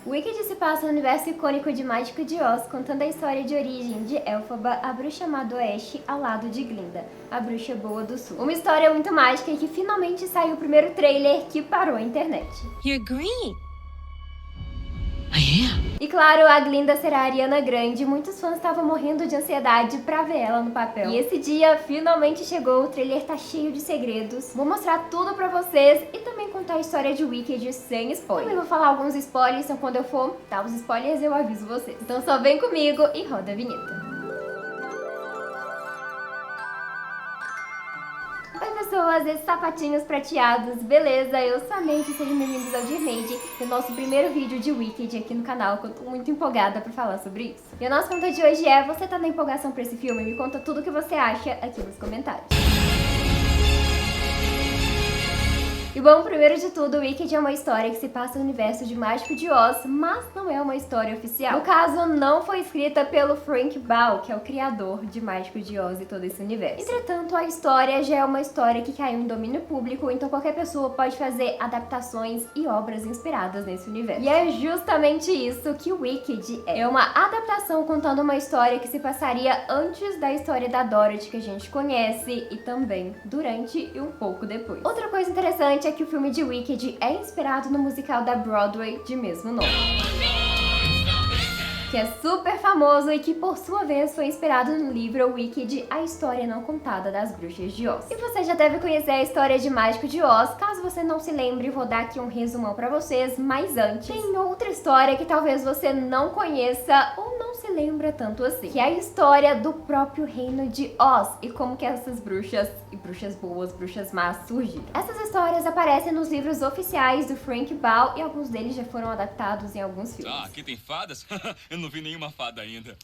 Wicked se passa no universo icônico de Mágico de Oz, contando a história de origem de Elphaba, a bruxa má do oeste, ao lado de Glinda, a bruxa boa do sul. Uma história muito mágica e que finalmente saiu o primeiro trailer que parou a internet. You're green. I am. E claro, a Glinda será a Ariana Grande, muitos fãs estavam morrendo de ansiedade pra ver ela no papel. E esse dia finalmente chegou, o trailer tá cheio de segredos. Vou mostrar tudo pra vocês e também contar a história de Wicked sem spoiler. Também vou falar alguns spoilers, então quando eu for dar os spoilers eu aviso vocês. Então só vem comigo e roda a vinheta. Oi pessoas, esses sapatinhos prateados, beleza? Eu sou a Made, sejam bem-vindos ao Dirmade, o nosso primeiro vídeo de Wicked aqui no canal, que eu tô muito empolgada pra falar sobre isso. E a nossa pergunta de hoje é, você tá na empolgação pra esse filme? Me conta tudo o que você acha aqui nos comentários. E bom, primeiro de tudo, Wicked é uma história que se passa no universo de Mágico de Oz, mas não é uma história oficial. No caso, não foi escrita pelo Frank Baum, que é o criador de Mágico de Oz e todo esse universo. Entretanto, a história já é uma história que caiu em domínio público, então qualquer pessoa pode fazer adaptações e obras inspiradas nesse universo. E é justamente isso que Wicked é. É uma adaptação contando uma história que se passaria antes da história da Dorothy que a gente conhece e também durante e um pouco depois. Outra coisa interessante é que o filme de Wicked é inspirado no musical da Broadway de mesmo nome, que é super famoso e que por sua vez foi inspirado no livro Wicked, a história não contada das bruxas de Oz. E você já deve conhecer a história de Mágico de Oz, caso você não se lembre, vou dar aqui um resumão pra vocês, mas antes, tem outra história que talvez você não conheça ou não se lembra tanto assim, que é a história do próprio reino de Oz e como que essas bruxas, e bruxas boas, bruxas más, surgiram. Essas histórias aparecem nos livros oficiais do Frank Baum e alguns deles já foram adaptados em alguns filmes. Ah, aqui tem fadas? Eu não vi nenhuma fada ainda.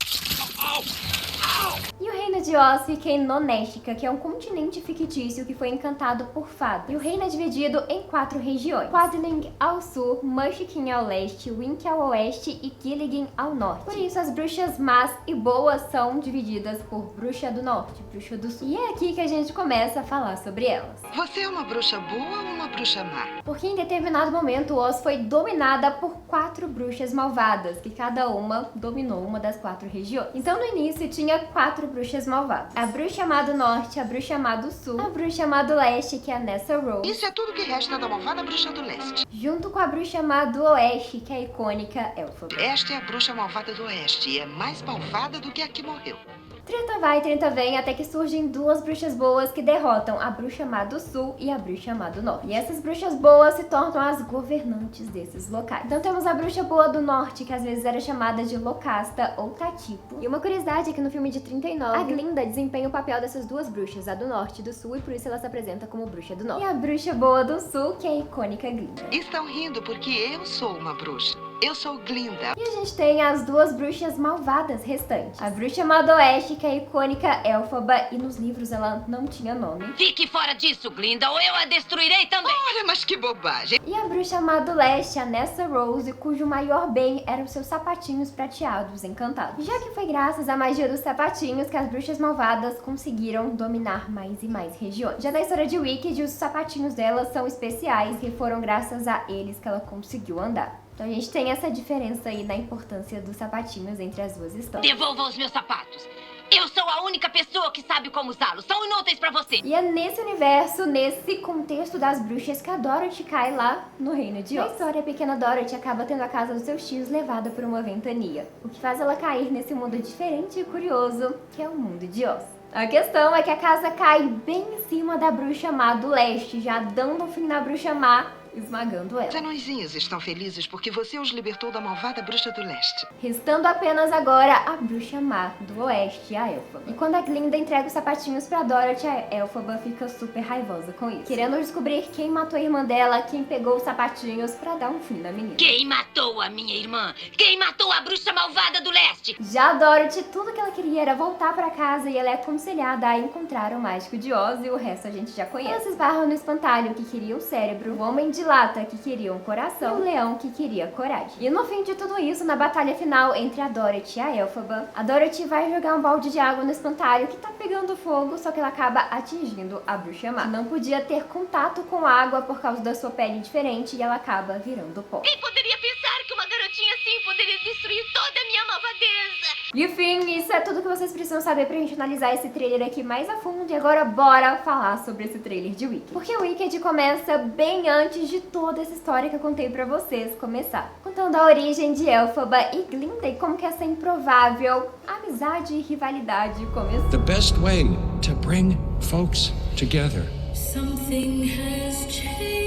E o reino de Oz fica em Nonestica, que é um continente fictício que foi encantado por fadas. E o reino é dividido em 4 regiões: Quadling ao sul, Munchkin ao leste, Wink ao oeste e Gilligan ao norte. Por isso, as bruxas más e boas são divididas por bruxa do norte, bruxa do sul. E é aqui que a gente começa a falar sobre elas. Você é uma bruxa boa ou uma bruxa má? Porque em determinado momento, Oz foi dominada por 4 bruxas malvadas, que cada uma dominou uma das 4 regiões. Então, no início, tinha 4 bruxas malvadas: a bruxa má do norte, a bruxa má do sul, a bruxa má do leste, que é a Nessa Rose. Isso é tudo que resta da malvada bruxa do leste. Junto com a bruxa má do oeste, que é a icônica Elphaba. Esta é a bruxa malvada do oeste e é mais malvada do que a que morreu. Treta vai, treta vem, até que surgem 2 bruxas boas que derrotam a bruxa má do sul e a bruxa má do norte. E essas bruxas boas se tornam as governantes desses locais. Então temos a bruxa boa do norte, que às vezes era chamada de Locasta ou Tatipo. E uma curiosidade é que no filme de 39, a Glinda desempenha o papel dessas 2 bruxas, a do norte e do sul, e por isso ela se apresenta como bruxa do norte. E a bruxa boa do sul, que é a icônica Glinda. Estão rindo porque eu sou uma bruxa. Eu sou Glinda. E a gente tem as 2 bruxas malvadas restantes: a bruxa má do oeste, que é a icônica Elphaba, e nos livros ela não tinha nome. Fique fora disso, Glinda, ou eu a destruirei também. Olha, mas que bobagem. E a bruxa má do leste, a Nessa Rose, cujo maior bem eram seus sapatinhos prateados encantados. Já que foi graças à magia dos sapatinhos que as bruxas malvadas conseguiram dominar mais e mais regiões. Já na história de Wicked, os sapatinhos dela são especiais e foram graças a eles que ela conseguiu andar. Então a gente tem essa diferença aí na importância dos sapatinhos entre as 2 histórias. Devolva os meus sapatos. Eu sou a única pessoa que sabe como usá-los. São inúteis pra você. E é nesse universo, nesse contexto das bruxas, que a Dorothy cai lá no reino de Oz. Na história, a pequena Dorothy acaba tendo a casa dos seus tios levada por uma ventania, o que faz ela cair nesse mundo diferente e curioso, que é o mundo de Oz. A questão é que a casa cai bem em cima da bruxa má do leste, já dando fim na bruxa má, esmagando ela. Os anõezinhos estão felizes porque você os libertou da malvada bruxa do leste. Restando apenas agora a bruxa má do oeste, a Elphaba. E quando a Glinda entrega os sapatinhos pra Dorothy, a Elphaba fica super raivosa com isso, querendo descobrir quem matou a irmã dela, quem pegou os sapatinhos pra dar um fim na menina. Quem matou a minha irmã? Quem matou a bruxa malvada do leste? Já a Dorothy, tudo que ela queria era voltar pra casa e ela é aconselhada a encontrar o Mágico de Oz, e o resto a gente já conhece. Ela se esbarra no espantalho, que queria o cérebro, o homem de lata, que queria um coração, e o leão, que queria coragem. E no fim de tudo isso, na batalha final entre a Dorothy e a Elphaba, a Dorothy vai jogar um balde de água no espantalho que tá pegando fogo, só que ela acaba atingindo a bruxa má, que não podia ter contato com água por causa da sua pele diferente, e ela acaba virando pó. Quem poderia pensar que uma garota garotinha assim poderia destruir toda a minha malvadeza. E enfim, isso é tudo que vocês precisam saber pra gente analisar esse trailer aqui mais a fundo. E agora bora falar sobre esse trailer de Wicked. Porque Wicked começa bem antes de toda essa história que eu contei pra vocês começar. Contando a origem de Elphaba e Glinda e como que essa improvável amizade e rivalidade começou. The best way to bring folks together. Something has changed.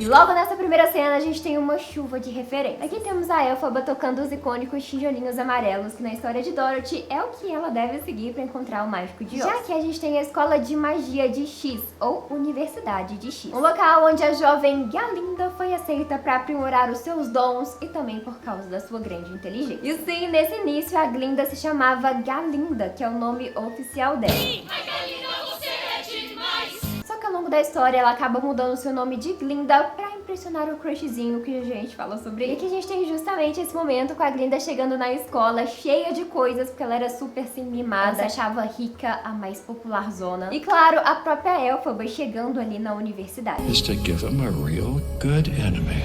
E logo nessa primeira cena a gente tem uma chuva de referência. Aqui temos a Elphaba tocando os icônicos tijolinhos amarelos, que na história de Dorothy é o que ela deve seguir para encontrar o Mágico de Oz. Já que a gente tem a Escola de Magia de X, ou Universidade de X. Um local onde a jovem Galinda foi aceita para aprimorar os seus dons e também por causa da sua grande inteligência. E sim, nesse início a Glinda se chamava Galinda, que é o nome oficial dela. Só que ao longo da história ela acaba mudando seu nome de Glinda pra impressionar o crushzinho que a gente fala sobre ele. E aqui a gente tem justamente esse momento com a Glinda chegando na escola cheia de coisas, porque ela era super assim mimada, ela se achava rica, a mais popular zona. E claro, a própria Elphaba chegando ali na universidade. Is to give him a real good enemy.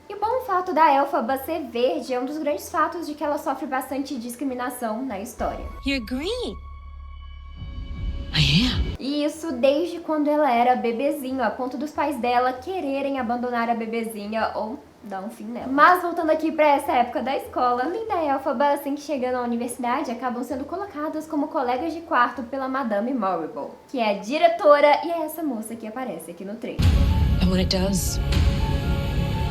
E o bom fato da Elphaba ser verde é um dos grandes fatos de que ela sofre bastante discriminação na história. You're green. E isso desde quando ela era bebezinho, a ponto dos pais dela quererem abandonar a bebezinha ou dar um fim nela. Mas voltando aqui pra essa época da escola, Glinda e Elphaba, assim que chegam na universidade, acabam sendo colocadas como colegas de quarto pela Madame Morrible, que é a diretora e é essa moça que aparece aqui no trailer. And when it does,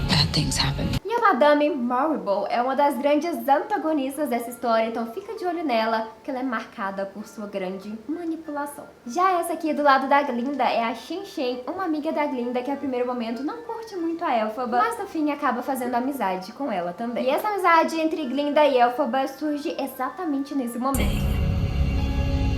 bad things happen. E a Madame Morrible é uma das grandes antagonistas dessa história, então fica de olho nela, que ela é marcada por sua grande manipulação. Já essa aqui do lado da Glinda é a Shen Shen, uma amiga da Glinda que a primeiro momento não curte muito a Elphaba, mas no fim acaba fazendo amizade com ela também. E essa amizade entre Glinda e Elphaba surge exatamente nesse momento.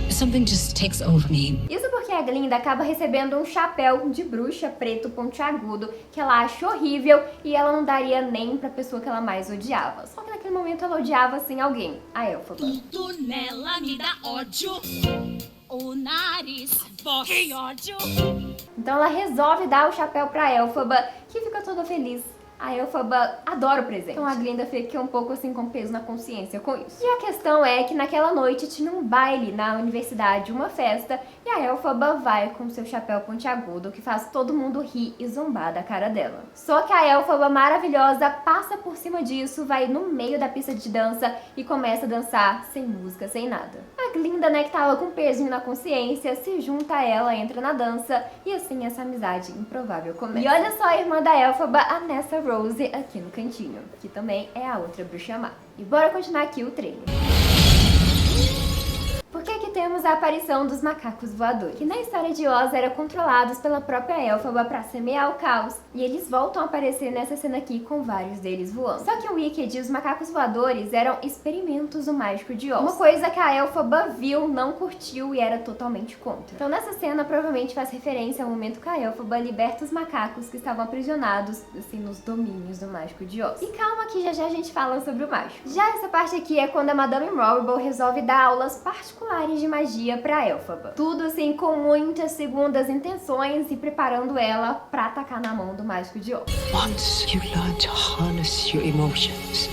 Something just takes over me. Isso porque a Glinda acaba recebendo um chapéu de bruxa preto pontiagudo que ela acha horrível e ela não daria nem pra pessoa que ela mais odiava. Só que naquele momento ela odiava assim alguém, a Elphaba. Tudo nela me dá ódio. O nariz, voz e ódio. Então ela resolve dar o chapéu pra Elphaba, que fica toda feliz. A Elphaba adora o presente. Então a Glinda fica um pouco assim com peso na consciência com isso. E a questão é que naquela noite tinha um baile na universidade, uma festa, e a Elphaba vai com seu chapéu pontiagudo, que faz todo mundo rir e zombar da cara dela. Só que a Elphaba maravilhosa passa por cima disso, vai no meio da pista de dança e começa a dançar sem música, sem nada. A Glinda, né, que tava com peso na consciência, se junta a ela, entra na dança, e assim essa amizade improvável começa. E olha só a irmã da Elphaba, a Nessa Rose, aqui no cantinho, que também é a outra bruxa má. E bora continuar aqui o trailer. Porque aqui temos a aparição dos macacos voadores, que na história de Oz eram controlados pela própria Elphaba para semear o caos, e eles voltam a aparecer nessa cena aqui com vários deles voando. Só que o Wicked e os macacos voadores eram experimentos do Mágico de Oz, uma coisa que a Elphaba viu, não curtiu e era totalmente contra. Então nessa cena provavelmente faz referência ao momento que a Elphaba liberta os macacos que estavam aprisionados, assim, nos domínios do Mágico de Oz. E calma que já já a gente fala sobre o mágico. Já essa parte aqui é quando a Madame Morrible resolve dar aulas particulares de magia pra Elphaba. Tudo assim com muitas segundas intenções e preparando ela pra atacar na mão do Mágico de Oz. Once you learn to harness your emotions,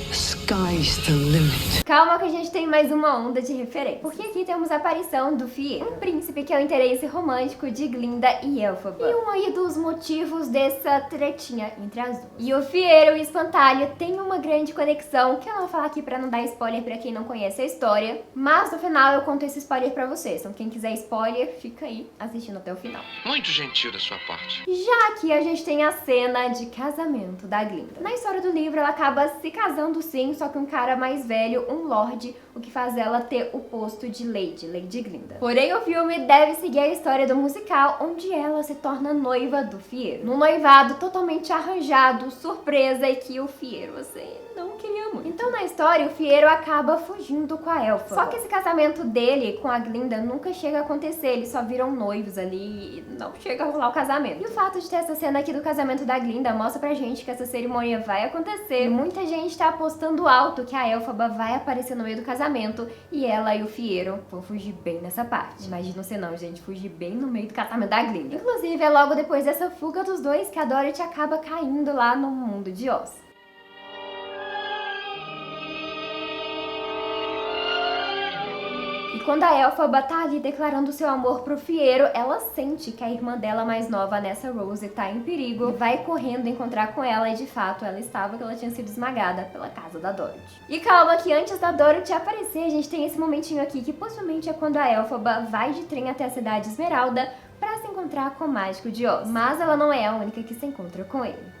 the sky's the limit. Calma que a gente tem mais uma onda de referência. Porque aqui temos a aparição do Fiero, um príncipe que é o interesse romântico de Glinda e Elphaba. E um aí dos motivos dessa tretinha entre as duas. E o Fiero e o Espantalho têm uma grande conexão, que eu não vou falar aqui pra não dar spoiler pra quem não conhece a história. Mas no final eu conto esse spoiler pra vocês. Então quem quiser spoiler, fica aí assistindo até o final. Muito gentil da sua parte. Já aqui a gente tem a cena de casamento da Glinda. Na história do livro ela acaba se casando sim, só que um cara mais velho, um lorde, o que faz ela ter o posto de Lady Glinda. Porém o filme deve seguir a história do musical, onde ela se torna noiva do Fiero. Num noivado totalmente arranjado, surpresa, e que o Fiero, assim, não queria muito. Então na história o Fiero acaba fugindo com a Elphaba. Só que esse casamento dele com a Glinda nunca chega a acontecer, eles só viram noivos ali e não chega a rolar o casamento. E o fato de ter essa cena aqui do casamento da Glinda mostra pra gente que essa cerimônia vai acontecer. E muita gente tá apostando alto que a Elphaba vai aparecer no meio do casamento e ela e o Fiero vão fugir bem nessa parte. Imagina você não, gente, fugir bem no meio do casamento da Glinda. Inclusive é logo depois dessa fuga dos dois que a Dorothy acaba caindo lá no mundo de Oz. E quando a Elphaba tá ali declarando seu amor pro Fiero, ela sente que a irmã dela mais nova, Nessa Rose, tá em perigo, vai correndo encontrar com ela e de fato ela estava, que ela tinha sido esmagada pela casa da Dorothy. E calma que antes da Dorothy aparecer, a gente tem esse momentinho aqui que possivelmente é quando a Elphaba vai de trem até a cidade Esmeralda pra se encontrar com o Mágico de Oz. Mas ela não é a única que se encontra com ele.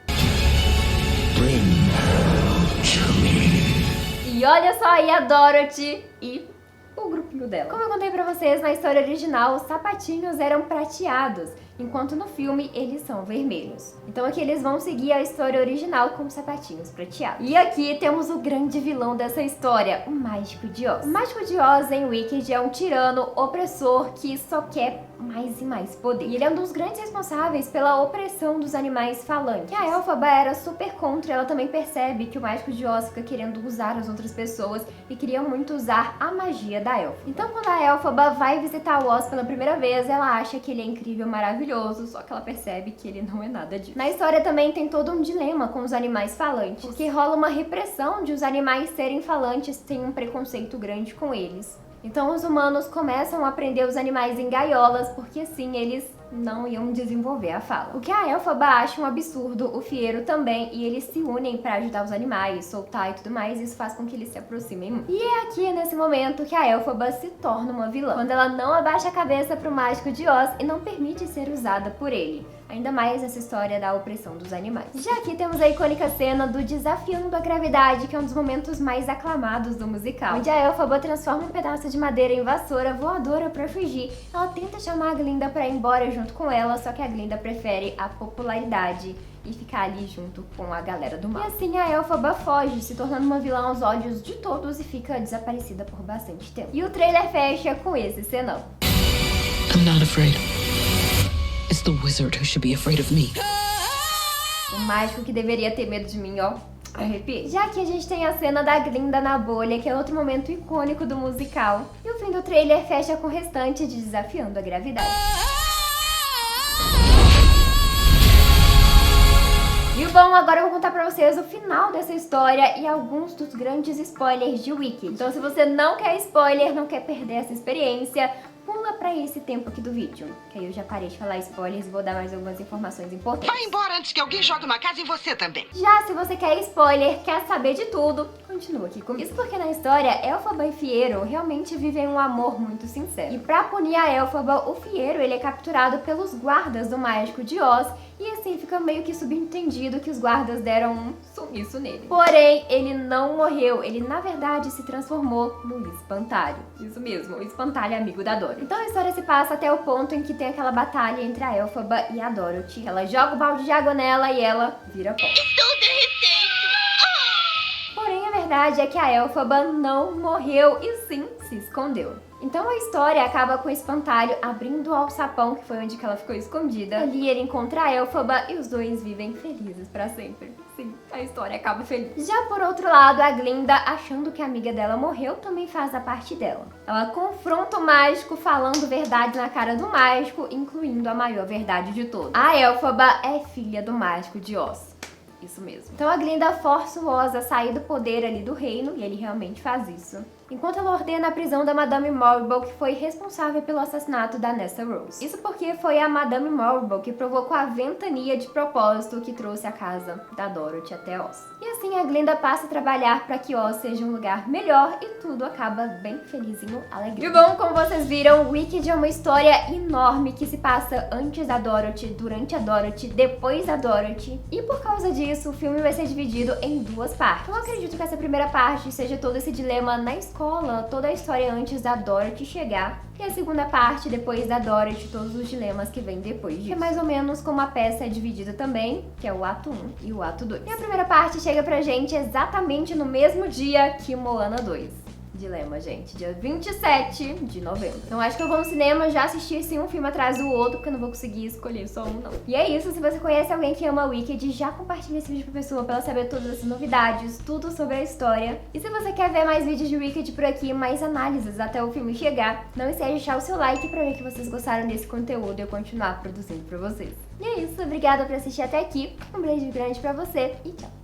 E olha só aí a Dorothy e o grupinho dela. Como eu contei pra vocês, na história original, os sapatinhos eram prateados, enquanto no filme eles são vermelhos. Então aqui eles vão seguir a história original com sapatinhos prateados. E aqui temos o grande vilão dessa história, o Mágico de Oz. O Mágico de Oz em Wicked é um tirano opressor que só quer mais e mais poder. E ele é um dos grandes responsáveis pela opressão dos animais falantes. Que a Elphaba era super contra, ela também percebe que o Mágico de Oz fica querendo usar as outras pessoas e queria muito usar a magia da Elphaba. Então quando a Elphaba vai visitar o Oz pela primeira vez, ela acha que ele é incrível, maravilhoso, só que ela percebe que ele não é nada disso. Na história também tem todo um dilema com os animais falantes, porque rola uma repressão de os animais serem falantes, tem um preconceito grande com eles. Então os humanos começam a prender os animais em gaiolas, porque assim eles não iam desenvolver a fala. O que a Elphaba acha um absurdo, o Fiero também, e eles se unem para ajudar os animais, soltar e tudo mais, isso faz com que eles se aproximem muito. E é aqui, nesse momento, que a Elphaba se torna uma vilã, quando ela não abaixa a cabeça pro Mágico de Oz e não permite ser usada por ele. Ainda mais nessa história da opressão dos animais. Já aqui temos a icônica cena do Desafiando a Gravidade, que é um dos momentos mais aclamados do musical, onde a Elphaba transforma um pedaço de madeira em vassoura voadora pra fugir. Ela tenta chamar a Glinda pra ir embora junto com ela, só que a Glinda prefere a popularidade e ficar ali junto com a galera do mal. E assim a Elphaba foge, se tornando uma vilã aos olhos de todos e fica desaparecida por bastante tempo. E o trailer fecha com esse cenão. I'm not afraid. It's the wizard who should be afraid of me. O mágico que deveria ter medo de mim, ó. Arrepiei. Já que a gente tem a cena da Glinda na bolha, que é outro momento icônico do musical. E o fim do trailer fecha com o restante de Desafiando a Gravidade. E bom, agora eu vou contar pra vocês o final dessa história e alguns dos grandes spoilers de Wicked. Então se você não quer spoiler, não quer perder essa experiência, pula pra esse tempo aqui do vídeo, que aí eu já parei de falar spoilers e vou dar mais algumas informações importantes. Vai embora antes que alguém jogue uma casa em você também. Já se você quer spoiler, quer saber de tudo, continua aqui comigo. Isso porque na história, Elphaba e Fiero realmente vivem um amor muito sincero. E pra punir a Elphaba, o Fiero ele é capturado pelos guardas do Mágico de Oz, e assim fica meio que subentendido que os guardas deram um sumiço nele. Porém, ele não morreu, ele na verdade se transformou no Espantalho. Isso mesmo, o Espantalho amigo da Dorothy. Então a história se passa até o ponto em que tem aquela batalha entre a Elphaba e a Dorothy. Ela joga o balde de água nela e ela vira pó. Estou derretendo! Porém, a verdade é que a Elphaba não morreu e sim se escondeu. Então a história acaba com o Espantalho abrindo o alçapão, que foi onde que ela ficou escondida. Ali ele encontra a Elphaba e os dois vivem felizes pra sempre. Sim, a história acaba feliz. Já por outro lado, a Glinda, achando que a amiga dela morreu, também faz a parte dela. Ela confronta o mágico falando verdade na cara do mágico, incluindo a maior verdade de todas. A Elphaba é filha do Mágico de Oz. Isso mesmo. Então a Glinda força o Oz a sair do poder ali do reino, e ele realmente faz isso. Enquanto ela ordena a prisão da Madame Morrible, que foi responsável pelo assassinato da Nessa Rose. Isso porque foi a Madame Morrible que provocou a ventania de propósito que trouxe a casa da Dorothy até Oz. E assim a Glinda passa a trabalhar para que Oz seja um lugar melhor e tudo acaba bem felizinho, alegre. E bom, como vocês viram, Wicked é uma história enorme que se passa antes da Dorothy, durante a Dorothy, depois da Dorothy. E por causa disso, o filme vai ser dividido em duas partes. Eu acredito que essa primeira parte seja todo esse dilema na escola, toda a história antes da Dorothy chegar, e a segunda parte, depois da Dorothy, todos os dilemas que vêm depois disso. Que é mais ou menos como a peça é dividida também, que é o ato 1 e o ato 2. E a primeira parte chega pra gente exatamente no mesmo dia que Moana 2. Dilema, gente, dia 27 de novembro. Então acho que eu vou no cinema já assistir assim um filme atrás do outro, porque eu não vou conseguir escolher só um, não. E é isso, se você conhece alguém que ama Wicked, já compartilha esse vídeo pra pessoa, pra ela saber todas essas novidades, tudo sobre a história. E se você quer ver mais vídeos de Wicked por aqui, mais análises até o filme chegar, não esquece de deixar o seu like pra ver que vocês gostaram desse conteúdo e eu continuar produzindo pra vocês. E é isso, obrigada por assistir até aqui, um beijo grande pra você e tchau!